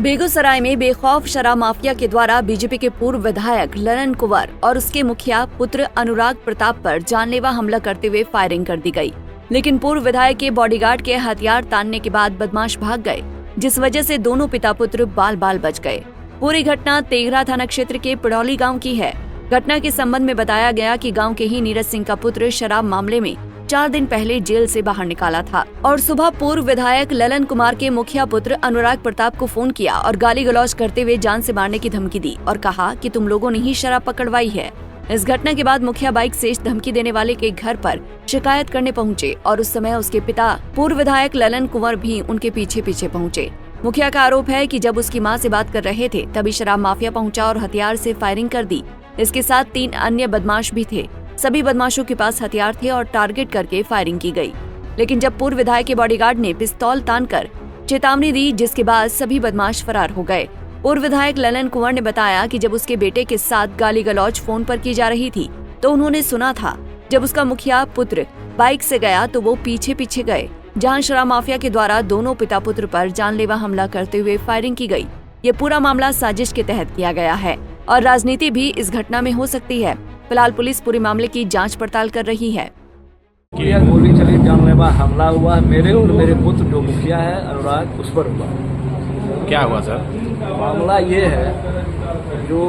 बेगूसराय में बेखौफ शराब माफिया के द्वारा बीजेपी के पूर्व विधायक ललन कुंवर और उसके मुखिया पुत्र अनुराग प्रताप पर जानलेवा हमला करते हुए फायरिंग कर दी गई। लेकिन पूर्व विधायक के बॉडीगार्ड के हथियार तानने के बाद बदमाश भाग गए, जिस वजह से दोनों पिता पुत्र बाल बाल बच गए। पूरी घटना तेघरा थाना क्षेत्र के पिड़ौली गाँव की है। घटना के संबंध में बताया गया कि गाँव के ही नीरज सिंह का पुत्र शराब मामले में 4 दिन पहले जेल से बाहर निकाला था और सुबह पूर्व विधायक ललन कुमार के मुखिया पुत्र अनुराग प्रताप को फोन किया और गाली गलौज करते हुए जान से मारने की धमकी दी और कहा कि तुम लोगों ने ही शराब पकड़वाई है। इस घटना के बाद मुखिया बाइक से इस धमकी देने वाले के घर पर शिकायत करने पहुंचे और उस समय उसके पिता पूर्व विधायक ललन कुंवर भी उनके पीछे पीछे पहुंचे। मुखिया का आरोप है कि जब उसकी मां से बात कर रहे थे तभी शराब माफिया पहुंचा और हथियार से फायरिंग कर दी। इसके साथ 3 अन्य बदमाश भी थे। सभी बदमाशों के पास हथियार थे और टारगेट करके फायरिंग की गई। लेकिन जब पूर्व विधायक के बॉडीगार्ड ने पिस्तौल तानकर चेतावनी दी, जिसके बाद सभी बदमाश फरार हो गए। पूर्व विधायक ललन कुंवर ने बताया कि जब उसके बेटे के साथ गाली गलौज फोन पर की जा रही थी तो उन्होंने सुना था। जब उसका मुखिया पुत्र बाइक से गया तो वो पीछे पीछे गए, जहां शराब माफिया के द्वारा दोनों पिता पुत्र पर जानलेवा हमला करते हुए फायरिंग की गई। ये पूरा मामला साजिश के तहत किया गया है और राजनीति भी इस घटना में हो सकती है। फिलहाल पुलिस पूरे मामले की जांच पड़ताल कर रही है। गोली चली, जानलेवा हमला हुआ मेरे और मेरे पुत्र जो मुखिया है अनुराग, उस पर हुआ। क्या हुआ सर? मामला ये है, जो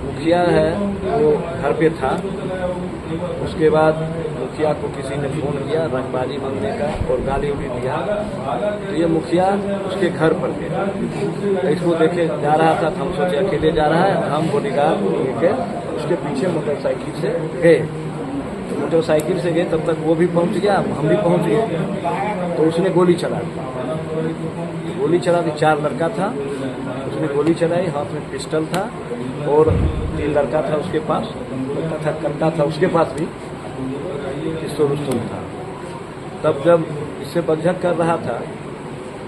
मुखिया है वो घर पे था। उसके बाद मुखिया को किसी ने फोन किया रंगबाजी मांगने का और गाली उड़ी दिया, तो ये मुखिया उसके घर पर गया। इसको देखे जा रहा था, हम सोचे अकेले जा रहा है, हम बॉडीगार्ड लेके उसके पीछे मोटरसाइकिल से गए। तो मोटरसाइकिल से गए तब तक वो भी पहुंच गया, हम भी पहुंच गए। तो उसने गोली चला दी। गोली चला दी, 4 लड़का था, उसने गोली चलाई, हाथ में पिस्टल था और 3 लड़का था उसके पास, कट्टा था उसके पास भी, पिस्तौल था। तब जब इससे बकझक कर रहा था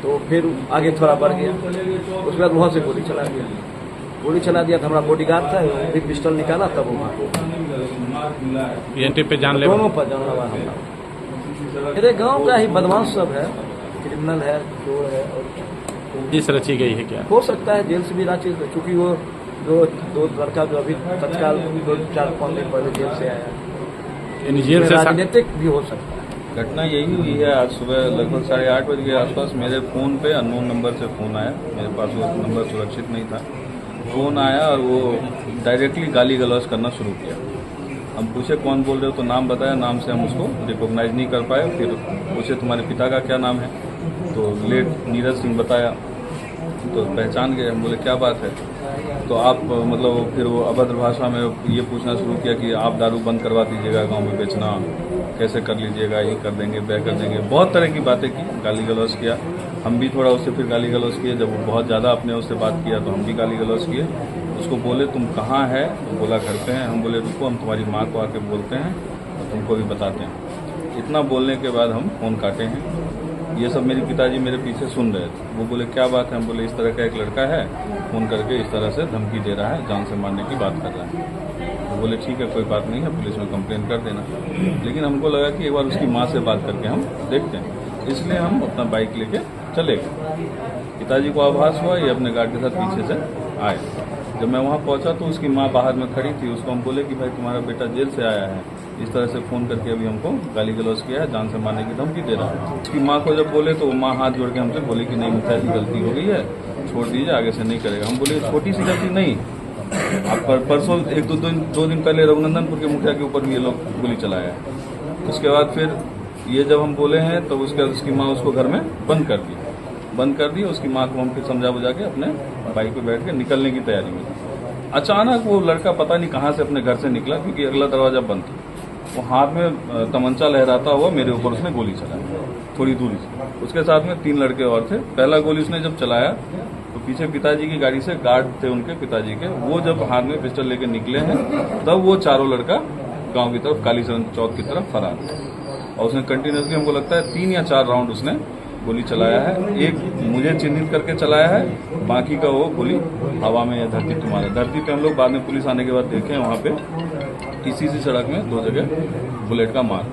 तो फिर आगे थोड़ा बढ़ गया। उसके बाद वहाँ से गोली चला दिया। गोली चला दिया तो हमारा बॉडीगार्ड था, भी पिस्टल निकाला, तब वो पे जानलेवा दोनों पर जानलेवा हमला। मेरे गांव का ही बदमाश सब है, क्रिमिनल है, चोर है और जिस रची गई है। क्या हो सकता है जेल से भी रांची, चूंकि वो दो लड़का जो अभी तत्काल 4-5 दिन पहले जेल से आया है, जेल से राजनीतिक भी हो सकता है। घटना यही हुई है। आज सुबह लगभग 8:30 बजे के आसपास मेरे फ़ोन पे अननोन नंबर से फ़ोन आया। मेरे पास वो नंबर सुरक्षित नहीं था। फ़ोन आया और वो डायरेक्टली गाली गलौज करना शुरू किया। हम पूछे कौन बोल रहे हो, तो नाम बताया। नाम से हम उसको रिकॉग्नाइज नहीं कर पाए। फिर पूछे तुम्हारे पिता का क्या नाम है, तो लेट नीरज सिंह बताया, तो पहचान गए। हम बोले क्या बात है, तो आप मतलब फिर वो अभद्र भाषा में ये पूछना शुरू किया कि आप दारू बंद करवा दीजिएगा, गांव में बेचना कैसे कर लीजिएगा, ये कर देंगे, बै कर देंगे, बहुत तरह की बातें की, गाली गलौज किया। हम भी थोड़ा उससे फिर गाली गलौज किए। जब वो बहुत ज़्यादा अपने उससे बात किया तो हम भी गाली गलौज किए। उसको बोले तुम कहाँ है, तो बोला घर पे हैं। हम बोले रुको, हम तुम्हारी माँ को आके बोलते हैं और तुमको भी बताते हैं। इतना बोलने के बाद हम फ़ोन काटे हैं। ये सब मेरे पिताजी मेरे पीछे सुन रहे थे। वो बोले क्या बात है, हम बोले इस तरह का एक लड़का है, फ़ोन करके इस तरह से धमकी दे रहा है, जान से मारने की बात कर रहा है। तो बोले ठीक है, कोई बात नहीं है, पुलिस में कंप्लेन कर देना। लेकिन हमको लगा कि एक बार उसकी माँ से बात करके हम देखते हैं, इसलिए हम अपना बाइक लेके चले गए। पिताजी को आभास हुआ, ये अपने गार्ड के साथ पीछे से आए। जब मैं वहाँ पहुँचा तो उसकी माँ बाहर में खड़ी थी। उसको हम बोले कि भाई तुम्हारा बेटा जेल से आया है, इस तरह से फ़ोन करके अभी हमको गाली गलौज किया है, जान से मारने की धमकी दे रहा है। उसकी माँ को जब बोले तो वो माँ हाथ जोड़ के हमसे बोली कि नहीं मुखिया जी, गलती हो गई है, छोड़ दीजिए, आगे से नहीं करेगा। हम बोले छोटी सी गलती नहीं, आप परसों 2 दिन पहले रघुनंदनपुर के मुखिया के ऊपर भी ये लोग गोली चलाया है। उसके बाद फिर ये जब हम बोले हैं तो उसके बाद उसकी माँ उसको घर में बंद कर दी। उसकी माँ को हम फिर समझा बुझा के अपने बाइक पे बैठ के निकलने की तैयारी में। अचानक वो लड़का पता नहीं कहाँ से अपने घर से निकला, क्योंकि अगला दरवाजा बंद था। वो हाथ में तमंचा लहराता हुआ मेरे ऊपर उसने गोली चलाई, थोड़ी दूरी से। उसके साथ में 3 लड़के और थे। पहला गोली उसने जब चलाया तो पीछे पिताजी की गाड़ी से गार्ड थे उनके पिताजी के, वो जब हाथ में पिस्टल लेके निकले हैं तब वो चारों लड़का गाँव की तरफ, कालीचरण चौक की तरफ फरार। और उसने कंटिन्यूसली हमको लगता है 3 या 4 राउंड उसने गोली चलाया है। एक मुझे चिन्हित करके चलाया है, बाकी का वो गोली हवा में या धरती पे मारा। धरती पे हम लोग बाद में पुलिस आने के बाद देखे, वहाँ पे इसी सड़क में 2 जगह बुलेट का मार।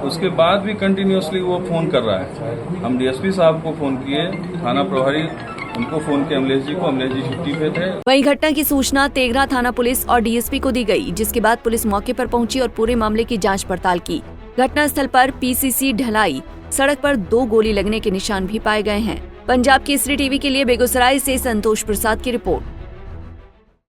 उसके बाद भी कंटिन्यूसली वो फ़ोन कर रहा है। हम डीएसपी साहब को फ़ोन किए, थाना प्रभारी उनको फ़ोन किया अमलेश जी को, अमलेश जी छुट्टी पे थे। वहीं घटना की सूचना तेघरा थाना पुलिस और डीएसपी को दी गई, जिसके बाद पुलिस मौके पर पहुंची और पूरे मामले की जांच पड़ताल की। घटना स्थल पर पीसीसी ढलाई सड़क पर 2 गोली लगने के निशान भी पाए गए हैं। पंजाब केसरी टीवी के लिए बेगूसराय से संतोष प्रसाद की रिपोर्ट।